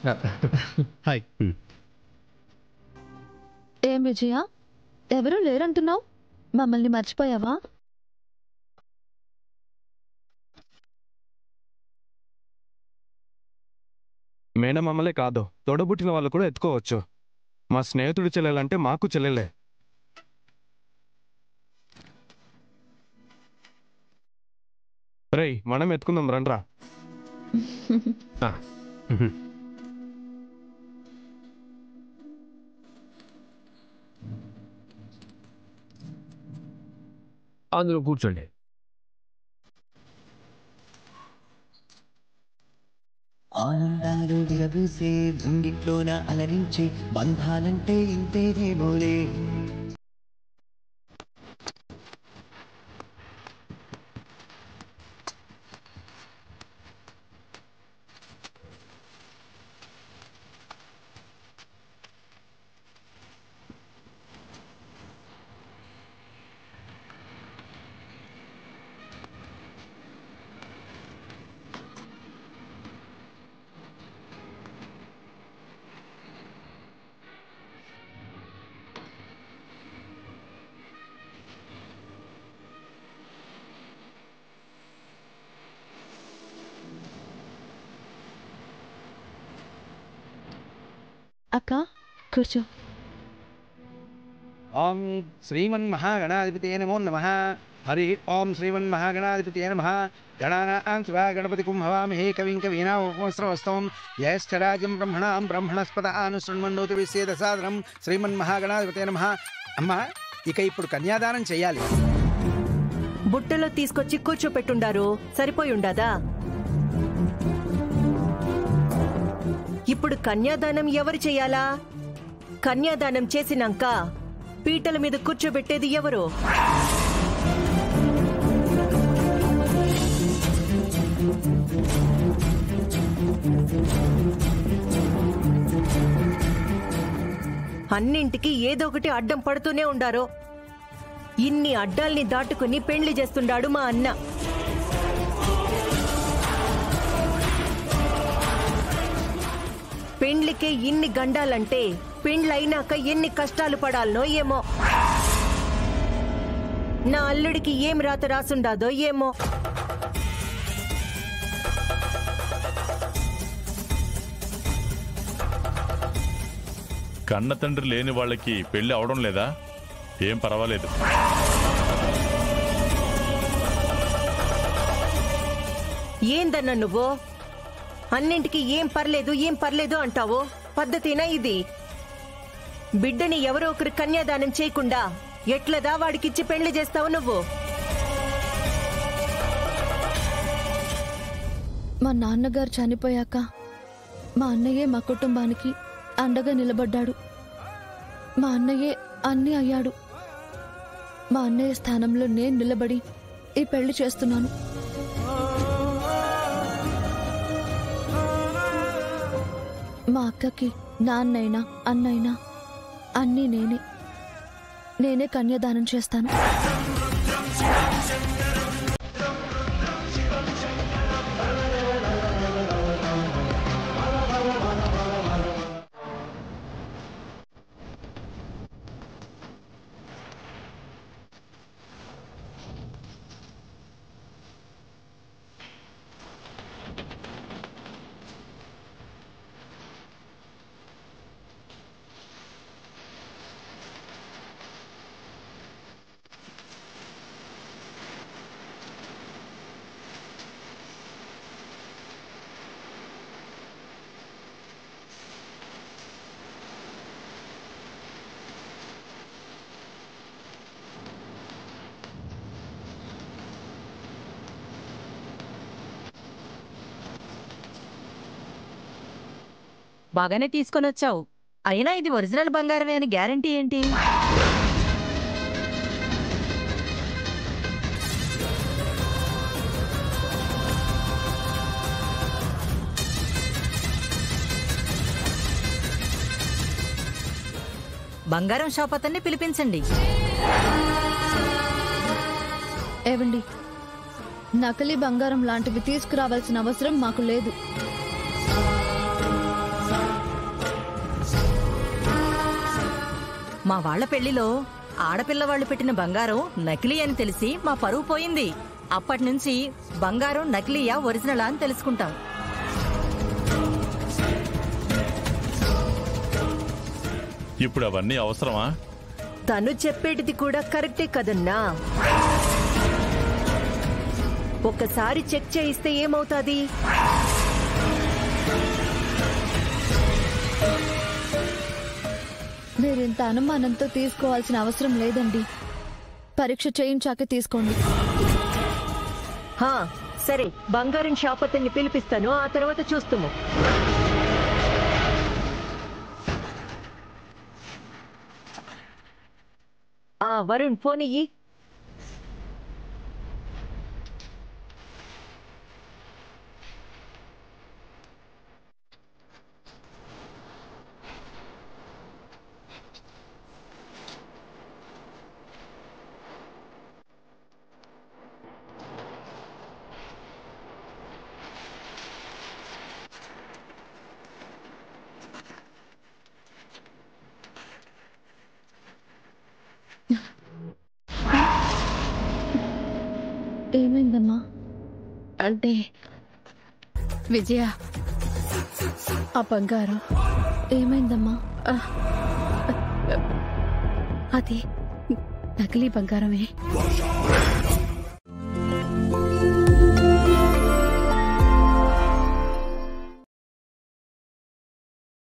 Hi. ఏం విజయ, ఎవరూ లేరంటున్నావు? మమ్మల్ని మర్చిపోయావా? మేనమామలే కాదు, తోడబుట్టిన వాళ్ళు కూడా ఎత్తుకోవచ్చు. మా స్నేహితుడు చెల్లెలంటే మాకు చెల్లెలే. రేయ్, మనం ఎత్తుకుందాం రండ్రా. అందులో కూర్చోండి. ఆనందాలు విరబూసే ముంగిట్లోన అలరించే బంధాలంటే ఇంతేనేమోలే. అక్క కూర్చో. ఓం శ్రీమన్మహాగణాధిపతయే నమో నమః. హరి ఓం శ్రీమన్మహాగణాధిపతయే నమః. గణానాం శివా గణపతిం హవామహే కవిం కవీనాముపమస్రవస్తవం జ్యేష్ఠరాజం బ్రహ్మణాం బ్రహ్మణస్పద అనుశృణ్వన్నోతి విశ్వేదసాదనం. శ్రీమన్మహాగణాధిపతయే నమః. అమ్మా, ఇక ఇప్పుడు కన్యాదానం చెయ్యాలి. బుట్టలో తీసుకొచ్చి కూర్చోపెట్టుండారు, సరిపోయి ఉండదా? ఇప్పుడు కన్యాదానం ఎవరు చెయ్యాలా? కన్యాదానం చేసినాక పీటల మీద కూర్చోబెట్టేది ఎవరు? అన్నింటికి ఏదో ఒకటి అడ్డం పడుతూనే ఉండారో. ఇన్ని అడ్డాల్ని దాటుకుని పెళ్లి చేస్తుండాడు మా అన్న. పెండ్లికే ఇన్ని గండాలంటే పెండ్లైనాక ఎన్ని కష్టాలు పడాలనో ఏమో. నా అల్లుడికి ఏం రాత రాసుండాదో ఏమో. కన్న తండ్రి లేని వాళ్ళకి పెళ్లి అవడం లేదా? ఏం పర్వాలేదు. ఏందన్నా నువ్వు అన్నింటికి ఏం పర్లేదు అంటావు? పద్ధతేనా ఇది? బిడ్డని ఎవరో ఒకరు కన్యాదానం చేయకుండా ఎట్లదా వాడికిచ్చి పెళ్లి చేస్తావు నువ్వు? మా నాన్నగారు చనిపోయాక మా అన్నయ్యే మా కుటుంబానికి అండగా నిలబడ్డాడు. మా అన్నయ్యే అన్నీ అయ్యాడు. మా అన్నయ్య స్థానంలో నేను నిలబడి ఈ పెళ్లి చేస్తున్నాను. మా అక్కకి నాన్నైనా అన్నైనా అన్నీ నేనే కన్యాదానం చేస్తాను. బాగానే తీసుకొని వచ్చావు. అయినా ఇది ఒరిజినల్ బంగారమే అని గ్యారంటీ ఏంటి? బంగారం షాప్ అతన్ని పిలిపించండి. ఏవండి, నకిలీ బంగారం లాంటివి తీసుకురావాల్సిన అవసరం మాకు లేదు. మా వాళ్ళ పెళ్లిలో ఆడపిల్లవాళ్లు పెట్టిన బంగారం నకిలీ అని తెలిసి మా పరువు పోయింది. అప్పటి నుంచి బంగారం నకిలీయా ఒరిజినలా అని తెలుసుకుంటాం. ఇప్పుడు అవన్నీ అవసరమా? తను చెప్పేటిది కూడా కరెక్టే కదన్నా. ఒక్కసారి చెక్ చేయిస్తే ఏమవుతాది? మీరింత అనుమానంతో తీసుకోవాల్సిన అవసరం లేదండి. పరీక్ష చేయించాకే తీసుకోండి. సరే, బంగారం షాప్ అతన్ని పిలిపిస్తాను, ఆ తర్వాత చూస్తాము. వరుణ్, ఫోన్ ఇయ్యి. ఏమైందమ్మా? అంటే విజయ, ఆ బంగారం ఏమైందమ్మా? అది నకిలీ బంగారమే.